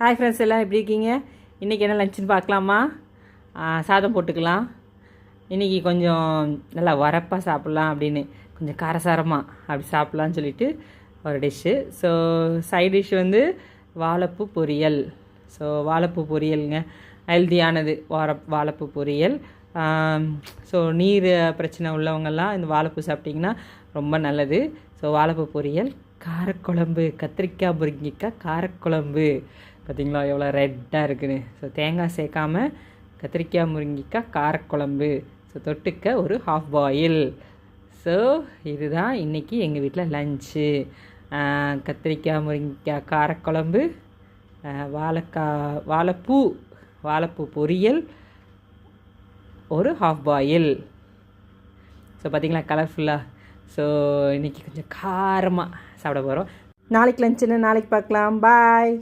Hi friends, எல்லாம் எப்படி இருக்கீங்க? இன்றைக்கி என்ன லஞ்சுன்னு பார்க்கலாமா? சாதம் போட்டுக்கலாம். இன்றைக்கி கொஞ்சம் நல்லா வரப்பாக சாப்பிட்லாம் அப்படின்னு, கொஞ்சம் காரசாரமாக அப்படி சாப்பிட்லான்னு சொல்லிட்டு ஒரு டிஷ்ஷு. ஸோ சைட் டிஷ் வந்து வாழைப்பூ பொரியல். ஸோ வாழைப்பூ பொரியலுங்க, ஹெல்தியானது வாழைப்பூ பொரியல். ஸோ நீர் பிரச்சனை உள்ளவங்கெல்லாம் இந்த வாழைப்பூ சாப்பிட்டிங்கன்னா ரொம்ப நல்லது. ஸோ வாழைப்பூ பொரியல், காரக்குழம்பு, கத்திரிக்காய் முருங்கைக்காய் காரக்குழம்பு. பார்த்திங்களா எவ்வளோ ரெட்டாக இருக்குன்னு. ஸோ தேங்காய் சேர்க்காம கத்திரிக்காய் முருங்கைக்காய் காரக்குழம்பு. ஸோ தொட்டுக்க ஒரு ஹாஃப் பாயில். ஸோ இதுதான் இன்றைக்கி எங்கள் வீட்டில் லஞ்சு. கத்திரிக்காய் முருங்கைக்காய் காரக்குழம்பு, வாழைப்பூ பொரியல், ஒரு ஹாஃப் பாயில். ஸோ பார்த்திங்களா கலர்ஃபுல்லாக. ஸோ இன்றைக்கி கொஞ்சம் காரமாக சாப்பிட போகிறோம். நாளைக்கு லஞ்சுன்னு நாளைக்கு பார்க்கலாம். பாய்.